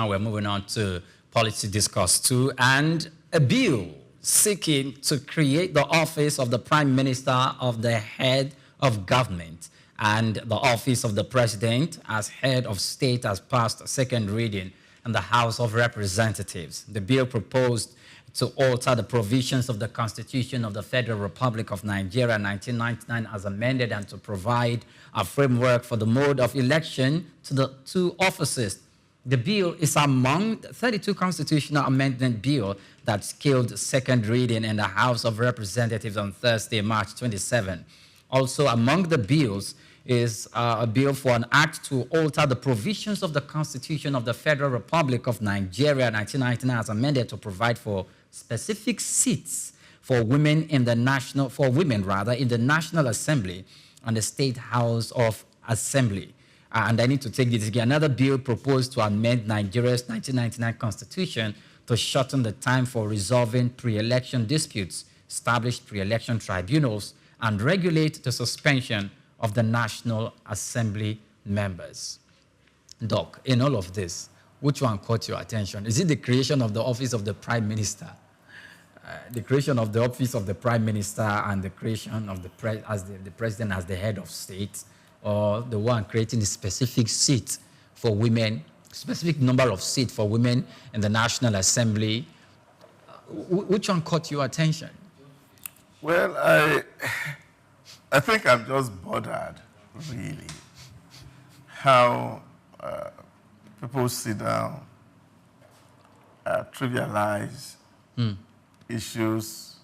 we're moving on to policy discourse 2, and a bill seeking to create the office of the Prime Minister of the head of government and the office of the President as head of state has passed second reading in the House of Representatives. The bill proposed to alter the provisions of the Constitution of the Federal Republic of Nigeria 1999 as amended, and to provide a framework for the mode of election to the two offices. The bill is among 32 constitutional amendment bill that scaled second reading in the House of Representatives on Thursday, March 27. Also among the bills is a bill for an act to alter the provisions of the Constitution of the Federal Republic of Nigeria 1999 as amended to provide for specific seats for women in the National Assembly and the State House of Assembly. And I need to take this again. Another bill proposed to amend Nigeria's 1999 Constitution to shorten the time for resolving pre-election disputes, establish pre-election tribunals, and regulate the suspension of the National Assembly members. Doc, in all of this, which one caught your attention? Is it the creation of the office of the Prime Minister? The creation of the office of the Prime Minister and the creation of the President as the head of state, or the one creating a specific seat for women, specific number of seats for women in the National Assembly? Which one caught your attention? Well, I think I'm just bothered, really, how people sit down, trivialize issues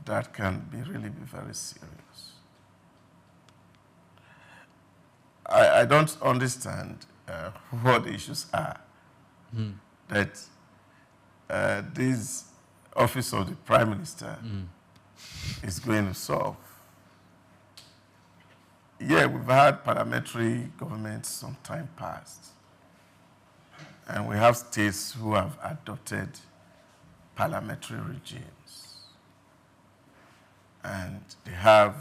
that can really be very serious. I don't understand what the issues are that this office of the Prime Minister is going to solve. Yeah, we've had parliamentary governments some time past, and we have states who have adopted parliamentary regimes, and they have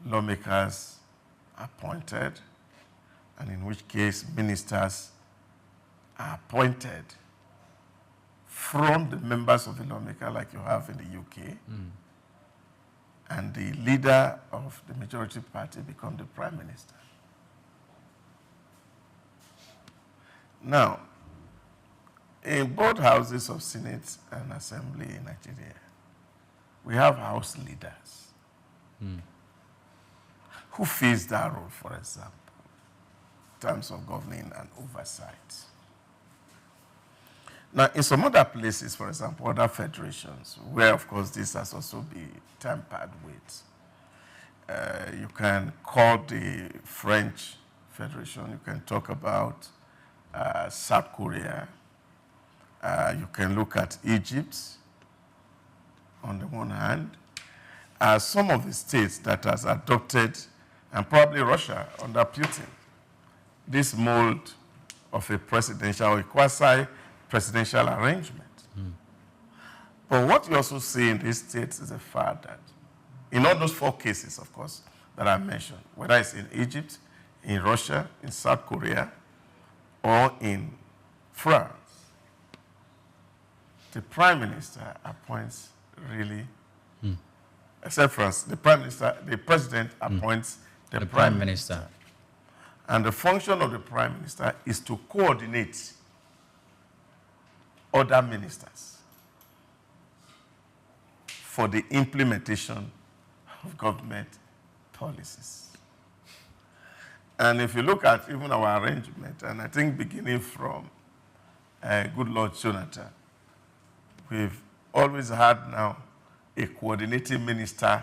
lawmakers appointed, and in which case ministers are appointed from the members of the lawmaker, like you have in the UK, and the leader of the majority party become the Prime Minister. Now, in both houses of Senate and Assembly in Nigeria, we have house leaders who fills that role, for example, in terms of governing and oversight. Now, in some other places, for example, other federations, where, of course, this has also been tampered with, you can call the French Federation, you can talk about South Korea, you can look at Egypt, on the one hand, some of the states that has adopted, and probably Russia under Putin, this mold of a presidential or a quasi-presidential arrangement. But what you also see in these states is the fact that in all those four cases, of course, that I mentioned, whether it's in Egypt, in Russia, in South Korea, or in France, the Prime Minister appoints really, except France, the President appoints the Prime Minister. And the function of the Prime Minister is to coordinate other ministers for the implementation of government policies. And if you look at even our arrangement, and I think beginning from good Lord Jonathan, we've always had now a coordinating minister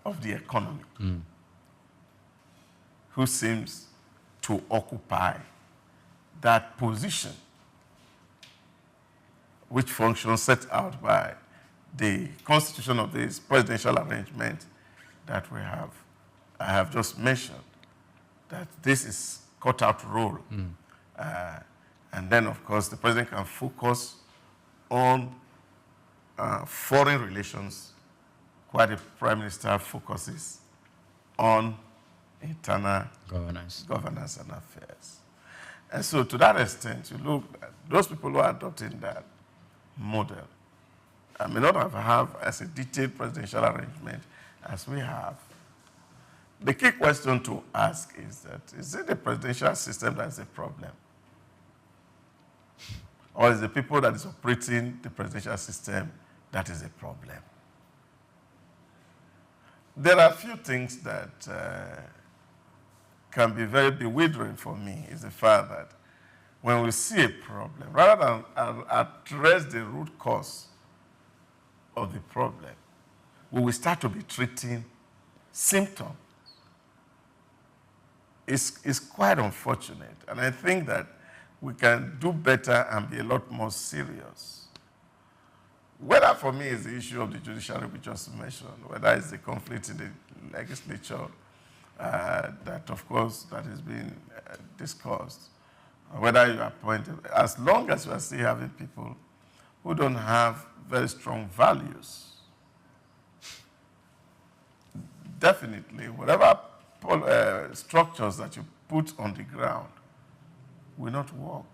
of the economy who seems to occupy that position, which function set out by the constitution of this presidential arrangement that we have. I have just mentioned that this is cut-out role. And then, of course, the president can focus on foreign relations, while the Prime Minister focuses on internal governance and affairs. And so to that extent, you look at those people who are adopting that model may not have as a detailed presidential arrangement as we have. The key question to ask is that, is it the presidential system that is a problem? Or is the people that is operating the presidential system that is a problem? There are a few things that can be very bewildering for me, is the fact that when we see a problem, rather than address the root cause of the problem, we will start to be treating symptoms. It's quite unfortunate, and I think that we can do better and be a lot more serious. Whether for me is the issue of the judiciary we just mentioned, whether it's the conflict in the legislature that, of course, that is being discussed, whether you appoint, as long as we are still having people who don't have very strong values, definitely, whatever structures that you put on the ground will not work.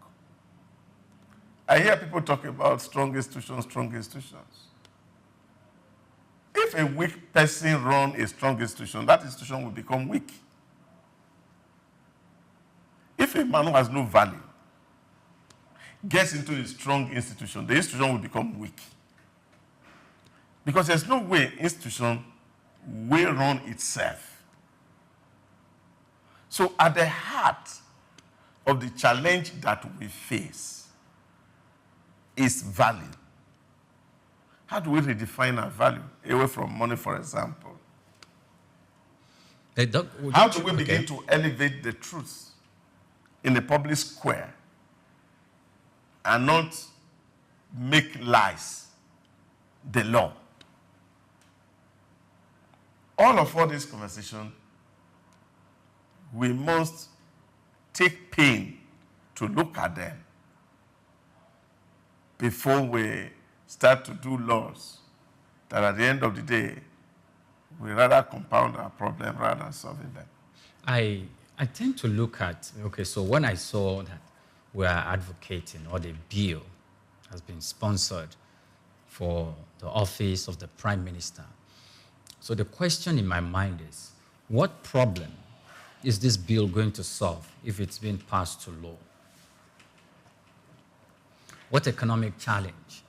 I hear people talk about strong institutions, strong institutions. If a weak person runs a strong institution, that institution will become weak. If a man who has no value gets into a strong institution, the institution will become weak. Because there's no way institution will run itself. So at the heart of the challenge that we face is value. How do we redefine our value? Away from money, for example. Hey, Doc, how do we begin to elevate the truth in the public square and not make lies the law? All this conversation, we must take pain to look at them before we start to do laws that at the end of the day, we rather compound our problem rather than solving them. I tend to look at, okay, so when I saw that we are advocating or the bill has been sponsored for the office of the Prime Minister, so the question in my mind is, what problem is this bill going to solve if it's been passed to law? What economic challenge?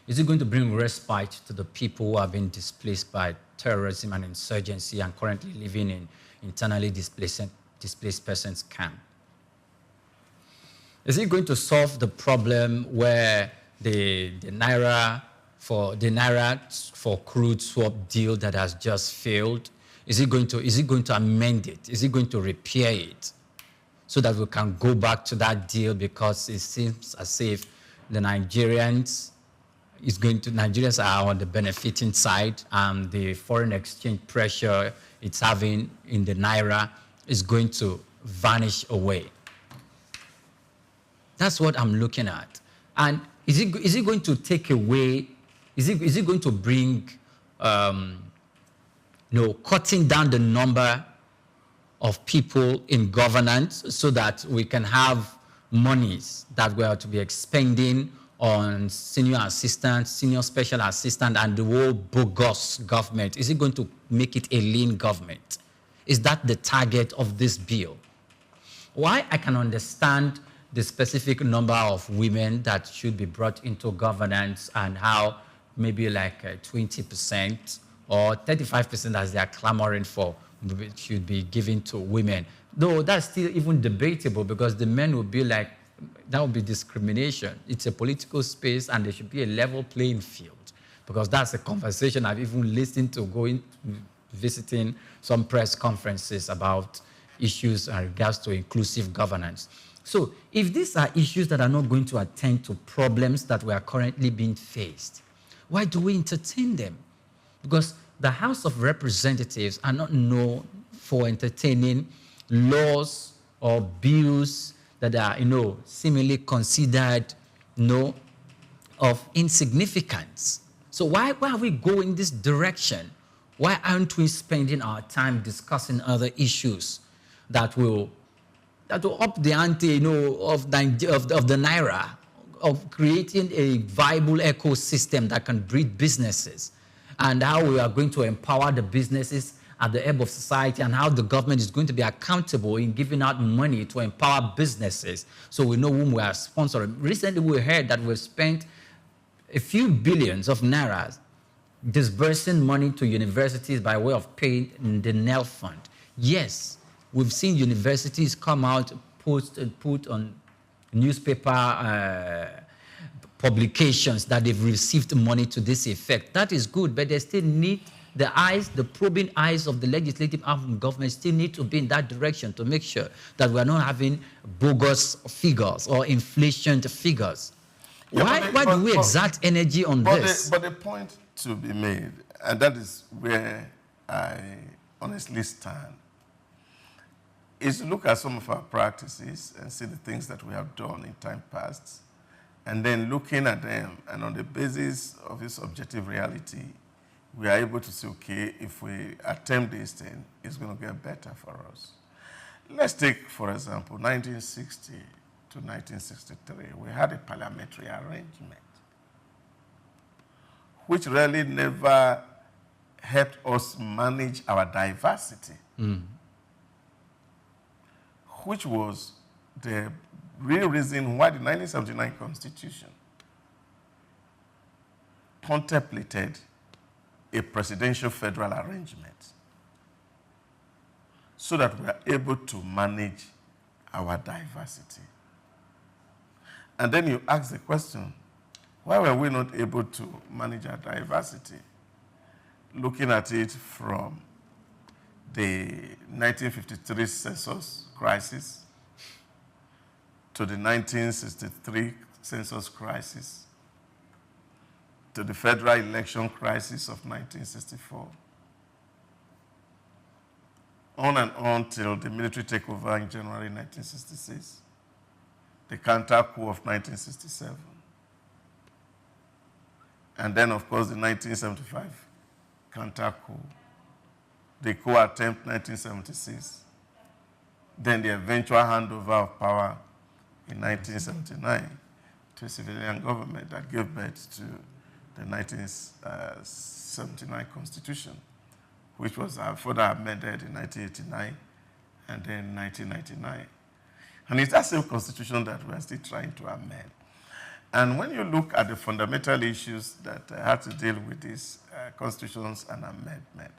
Is it going to bring respite to the people who have been displaced by terrorism and insurgency and currently living in internally displaced persons camp? Is it going to solve the problem where the naira for crude swap deal that has just failed? Is it going to amend it? Is it going to repair it so that we can go back to that deal? Because it seems as if the Nigerians are on the benefiting side, and the foreign exchange pressure it's having in the naira is going to vanish away. That's what I'm looking at. And is it going to take away? Is it going to bring cutting down the number of people in governance so that we can have monies that we are to be expending on senior assistant, senior special assistant, and the whole bogus government? Is it going to make it a lean government? Is that the target of this bill? Why I can understand the specific number of women that should be brought into governance and how maybe like 20% or 35% as they are clamoring for should be given to women. Though that's still even debatable because the men will be like, that would be discrimination. It's a political space and there should be a level playing field because that's a conversation I've even listened to visiting some press conferences about issues in regards to inclusive governance. So if these are issues that are not going to attend to problems that we are currently being faced, why do we entertain them? Because the House of Representatives are not known for entertaining laws or bills that are, seemingly considered, of insignificance. So why are we going this direction? Why aren't we spending our time discussing other issues that will that will up the ante, of the naira, of creating a viable ecosystem that can breed businesses, and how we are going to empower the businesses at the ebb of society, and how the government is going to be accountable in giving out money to empower businesses, so we know whom we are sponsoring. Recently, we heard that we've spent a few billions of nairas disbursing money to universities by way of paying the NEL fund. Yes, we've seen universities come out, put on newspaper publications that they've received money to this effect. That is good, but they still need the probing eyes of the legislative arm of government still need to be in that direction to make sure that we're not having bogus figures or inflation figures. Yeah, why do we exert energy on this? But the point to be made, and that is where I honestly stand, is to look at some of our practices and see the things that we have done in time past, and then looking at them, and on the basis of this objective reality, we are able to say, okay, if we attempt this thing, it's going to get better for us. Let's take, for example, 1960 to 1963. We had a parliamentary arrangement, which really never helped us manage our diversity, which was the real reason why the 1979 Constitution contemplated a presidential federal arrangement so that we are able to manage our diversity. And then you ask the question, why were we not able to manage our diversity? Looking at it from the 1953 census crisis to the 1963 census crisis to the federal election crisis of 1964, on and on till the military takeover in January 1966, the counter-coup of 1967, and then, of course, the 1975 counter-coup, the coup attempt 1976, then the eventual handover of power in 1979 to a civilian government that gave birth to the 1979 Constitution, which was further amended in 1989 and then 1999. And it's that same Constitution that we're still trying to amend. And when you look at the fundamental issues that had to deal with these constitutions and amendment,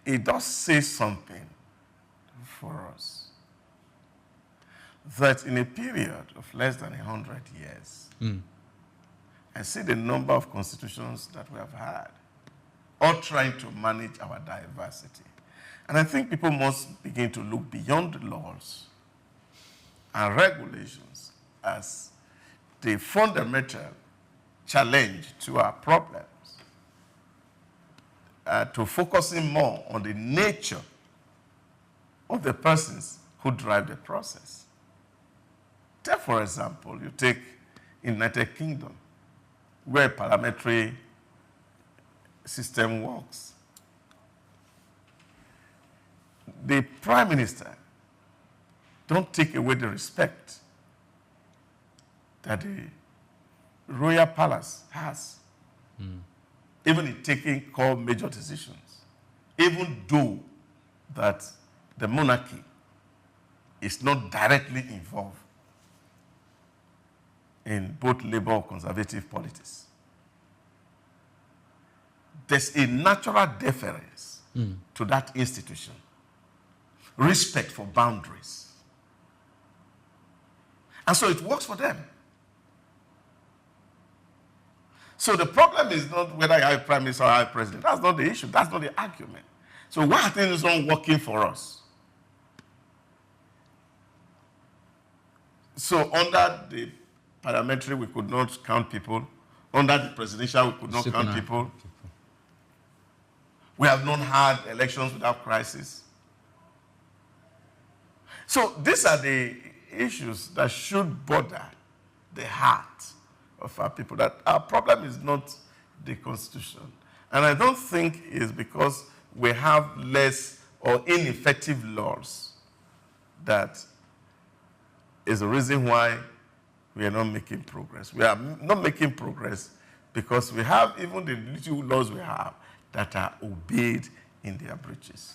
it does say something for us, that in a period of less than 100 years, I see the number of constitutions that we have had, all trying to manage our diversity. And I think people must begin to look beyond the laws and regulations as the fundamental challenge to our problems, to focusing more on the nature of the persons who drive the process. Take, for example, you take United Kingdom, where a parliamentary system works. The Prime Minister don't take away the respect that the royal palace has, even in taking core major decisions, even though that the monarchy is not directly involved in both labor or conservative politics. There's a natural deference to that institution, respect for boundaries. And so it works for them. So the problem is not whether I have prime minister or I have president. That's not the issue. That's not the argument. So why are things not working for us? So under the parliamentary, we could not count people. Under the presidential, we could not count people. We have not had elections without crisis. So these are the issues that should bother the heart of our people, that our problem is not the Constitution. And I don't think it's because we have less or ineffective laws that is the reason why we are not making progress. We are not making progress because we have even the little laws we have that are obeyed in their breaches.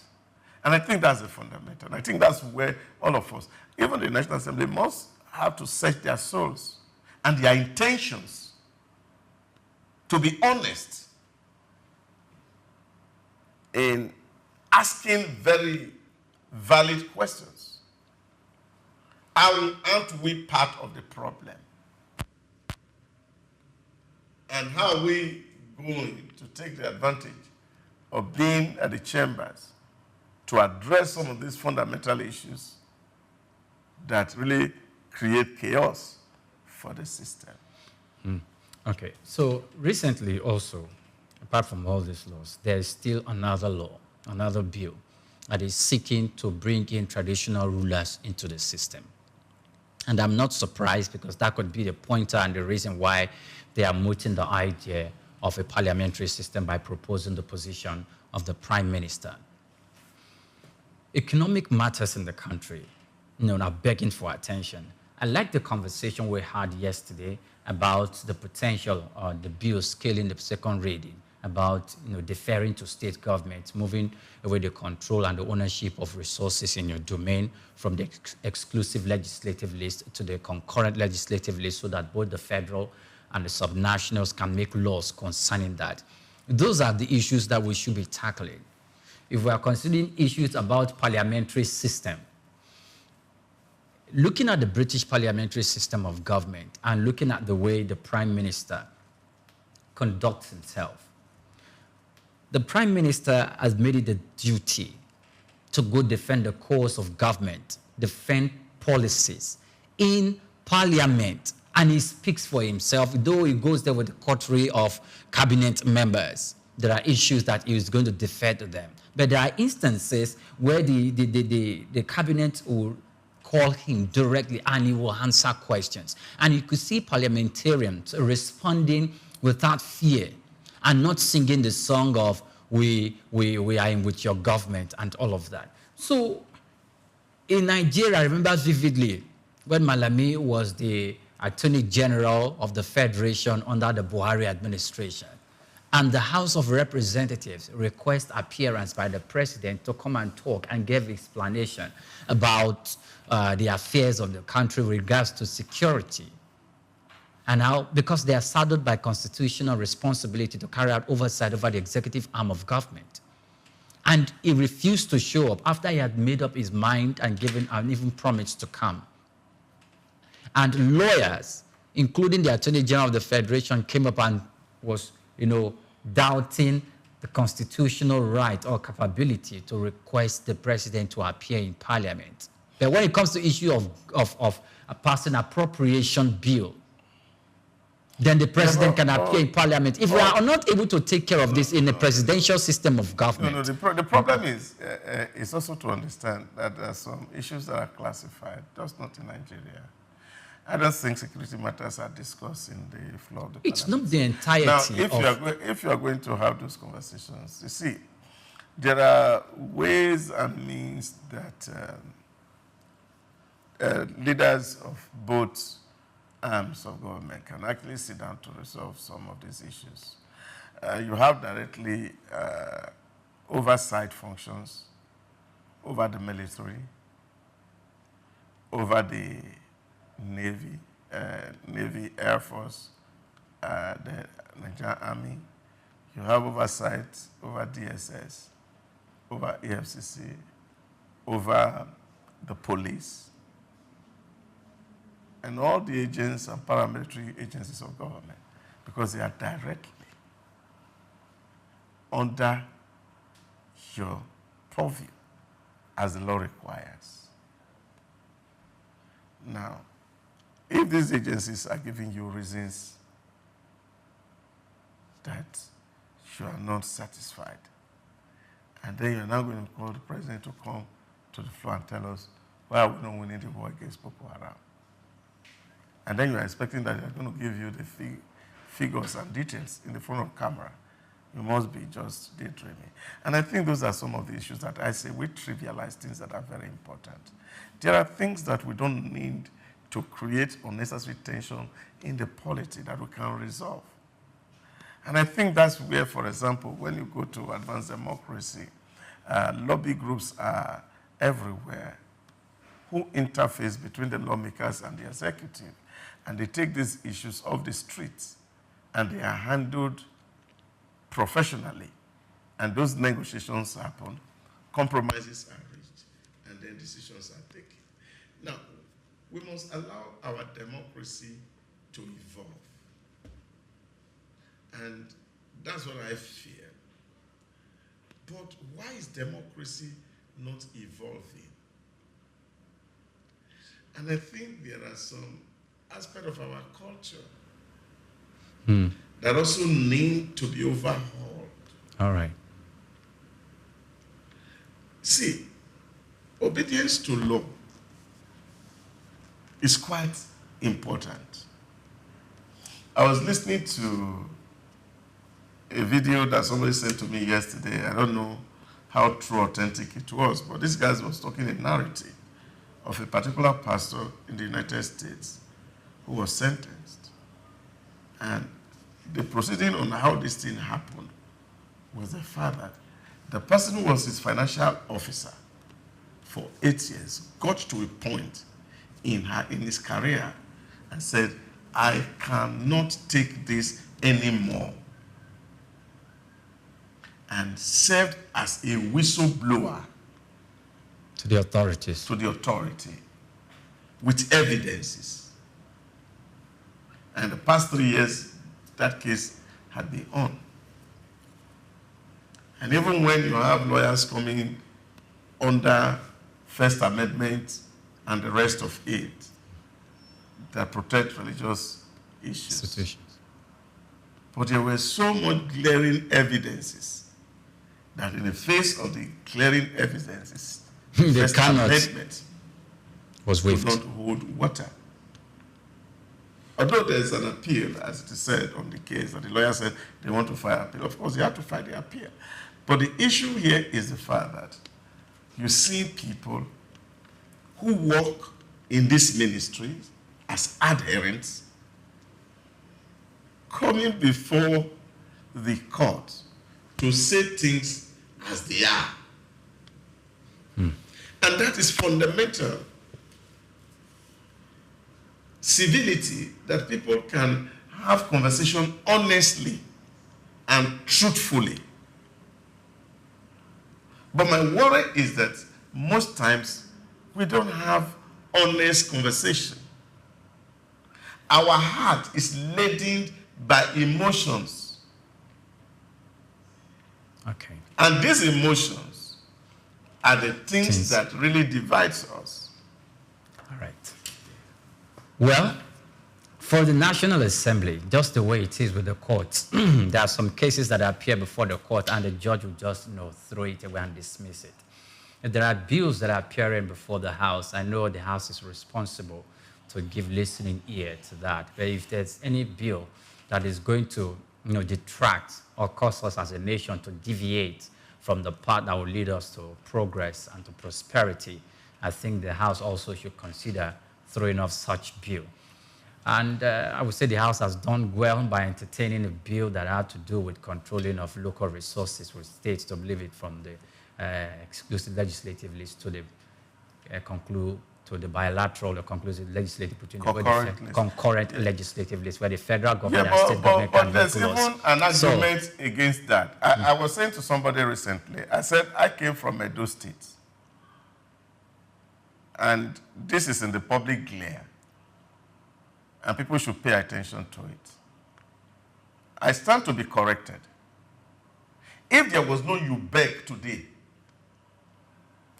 And I think that's the fundamental. And I think that's where all of us, even the National Assembly, must have to search their souls and their intentions to be honest in asking very valid questions. Aren't we part of the problem? And how are we going to take the advantage of being at the chambers to address some of these fundamental issues that really create chaos for the system? Okay, so recently also, apart from all these laws, there is still another law, another bill that is seeking to bring in traditional rulers into the system. And I'm not surprised because that could be the pointer and the reason why they are mooting the idea of a parliamentary system by proposing the position of the prime minister. Economic matters in the country, are begging for attention. I like the conversation we had yesterday about the potential of the bill scaling the second reading, about deferring to state governments, moving away the control and the ownership of resources in your domain from the exclusive legislative list to the concurrent legislative list so that both the federal and the subnationals can make laws concerning that. Those are the issues that we should be tackling. If we are considering issues about parliamentary system, looking at the British parliamentary system of government and looking at the way the prime minister conducts himself, the prime minister has made it a duty to go defend the cause of government, defend policies in parliament, and he speaks for himself, though he goes there with the coterie of cabinet members. There are issues that he is going to defer to them. But there are instances where the cabinet will call him directly and he will answer questions. And you could see parliamentarians responding without fear and not singing the song of we are in with your government and all of that. So in Nigeria, I remember vividly when Malami was the Attorney General of the Federation under the Buhari administration. And the House of Representatives request appearance by the president to come and talk and give explanation about the affairs of the country with regards to security. And now, because they are saddled by constitutional responsibility to carry out oversight over the executive arm of government. And he refused to show up after he had made up his mind and given and even promised to come. And lawyers, including the Attorney General of the Federation, came up and was, doubting the constitutional right or capability to request the president to appear in parliament. But when it comes to issue of passing appropriation bill, then the president can appear in parliament. If we are not able to take care of this in a presidential system of government. The problem is also to understand that there are some issues that are classified, just not in Nigeria. I don't think security matters are discussed in the floor of the It's parliament. not the entirety now, if you are going to have those conversations, you see, there are ways and means that leaders of both arms of government can actually sit down to resolve some of these issues. You have directly oversight functions over the military, over the Navy, Air Force, the Nigerian Army. You have oversight over DSS, over EFCC, over the police, and all the agents and paramilitary agencies of government, because they are directly under your purview as the law requires. Now, if these agencies are giving you reasons that you are not satisfied, and then you're now going to call the president to come to the floor and tell us why are we not winning the war against Boko Haram, and then you're expecting that they're going to give you the figures and details in the front of camera, you must be just daydreaming. And I think those are some of the issues that I say we trivialize things that are very important. There are things that we don't need to create unnecessary tension in the polity that we can resolve. And I think that's where, for example, when you go to advanced democracy, lobby groups are everywhere who interface between the lawmakers and the executive. And they take these issues off the streets and they are handled professionally. And those negotiations happen, compromises are reached, and then decisions are taken. Now, we must allow our democracy to evolve. And that's what I fear. But why is democracy not evolving? And I think there are some aspects of our culture that also need to be overhauled. All right. See, obedience to law is quite important. I was listening to a video that somebody sent to me yesterday. I don't know how true, authentic it was, but this guy was talking a narrative of a particular pastor in the United States who was sentenced. And the proceeding on how this thing happened was the fact that the person who was his financial officer for 8 years got to a point in his career and said, I cannot take this anymore. And served as a whistleblower To the authorities. to the authority with evidences. And the past 3 years, that case had been on. And even when you have lawyers coming under First Amendment and the rest of it that protect religious issues. Situations. But there were so much glaring evidences that in the face of the glaring evidences, They First cannot. Amendment Was could waived. not hold water. Although there's an appeal, as it is said on the case, and the lawyer said they want to file appeal, of course, they have to file the appeal. But the issue here is the fact that you see people who work in this ministry as adherents coming before the court to say things as they are. And that is fundamental civility, that people can have conversation honestly and truthfully. But my worry is that most times we don't have honest conversation. Our heart is laden by emotions. Okay. And these emotions are the things that really divides us. All right. Well, for the National Assembly, just the way it is with the courts, there are some cases that appear before the court and the judge will just, throw it away and dismiss it. If there are bills that are appearing before the House, I know the House is responsible to give listening ear to that. But if there's any bill that is going to, detract or cause us as a nation to deviate from the path that will lead us to progress and to prosperity, I think the House also should consider throwing off such bill. And I would say the House has done well by entertaining a bill that had to do with controlling of local resources with states to move it from the exclusive legislative list to the bilateral or conclusive legislative between concurrent legislative list, where the federal government and state government can there's even an argument against that. I was saying to somebody recently, I said, I came from Edo State. And this is in the public glare. And people should pay attention to it. I stand to be corrected. If there was no UBEC today,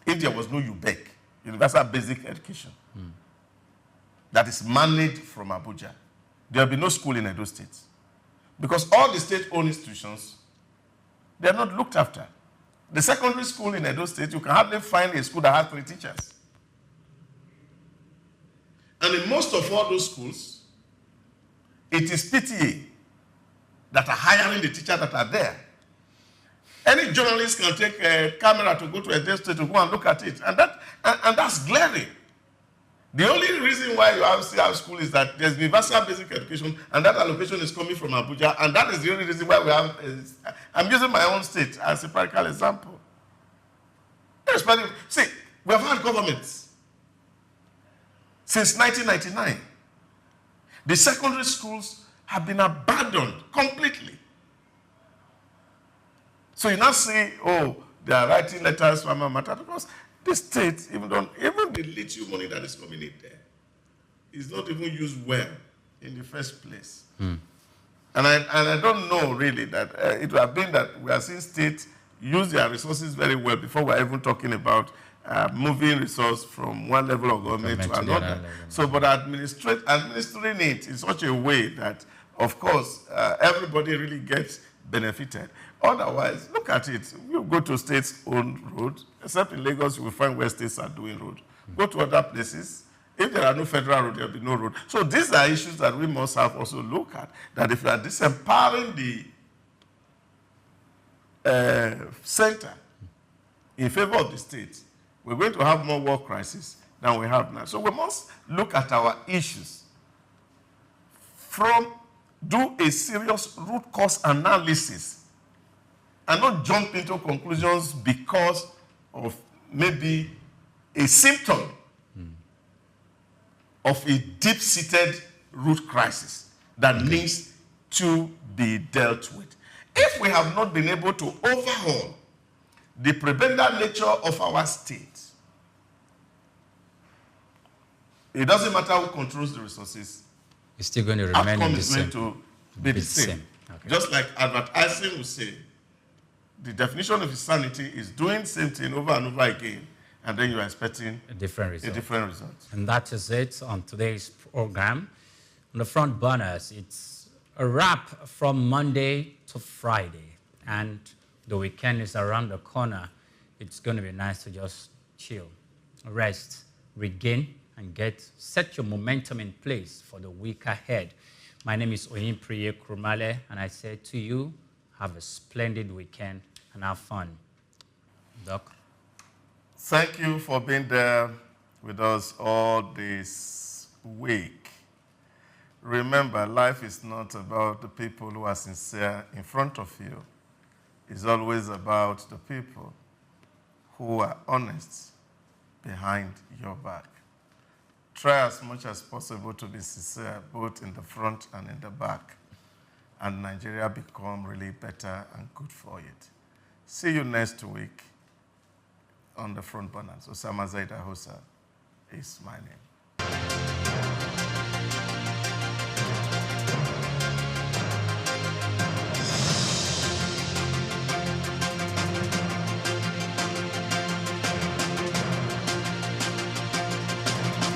if there was no UBEC, Universal Basic Education, that is managed from Abuja, there will be no school in Edo State. Because all the state-owned institutions, they are not looked after. The secondary school in Edo State, you can hardly find a school that has 3 teachers. And in most of all those schools, it is PTA that are hiring the teachers that are there. Any journalist can take a camera to go to a state to go and look at it. And that's glaring. The only reason why you still have school is that there's universal basic education, and that allocation is coming from Abuja, and that is the only reason why we have. I'm using my own state as a practical example. See, we have had governments since 1999. The secondary schools have been abandoned completely. So you now say, oh, they are writing letters from matter, because the state, even the little money that is coming in there, is not even used well in the first place. And I don't know really that it would have been that we are seeing states use their resources very well before we're even talking about moving resource from one level of government to another. So, but administering it in such a way that, of course, everybody really gets benefited. Otherwise, look at it. You go to states-owned road, except in Lagos, you will find where states are doing road. Go to other places. If there are no federal road, there will be no road. So these are issues that we must have also look at. That if you are disempowering the center in favor of the state, we're going to have more war crisis than we have now. So we must look at our issues do a serious root cause analysis and not jump into conclusions because of maybe a symptom of a deep-seated root crisis that needs to be dealt with. If we have not been able to overhaul the prebendal nature of our state, it doesn't matter who controls the resources. It's still going to remain the same. Outcome is going to be the same. Okay. Just like advertising will say, the definition of insanity is doing the same thing over and over again, and then you are expecting a different result. And that is it on today's program. On the FrontBurners, it's a wrap from Monday to Friday, and the weekend is around the corner. It's going to be nice to just chill, rest, regain, and set your momentum in place for the week ahead. My name is Oyinpreye Krumale, and I say to you, have a splendid weekend and have fun. Doc? Thank you for being there with us all this week. Remember, life is not about the people who are sincere in front of you. It's always about the people who are honest behind your back. Try as much as possible to be sincere, both in the front and in the back, and Nigeria become really better and good for it. See you next week on the FrontBurners. Osamhanze Idahosa is my name.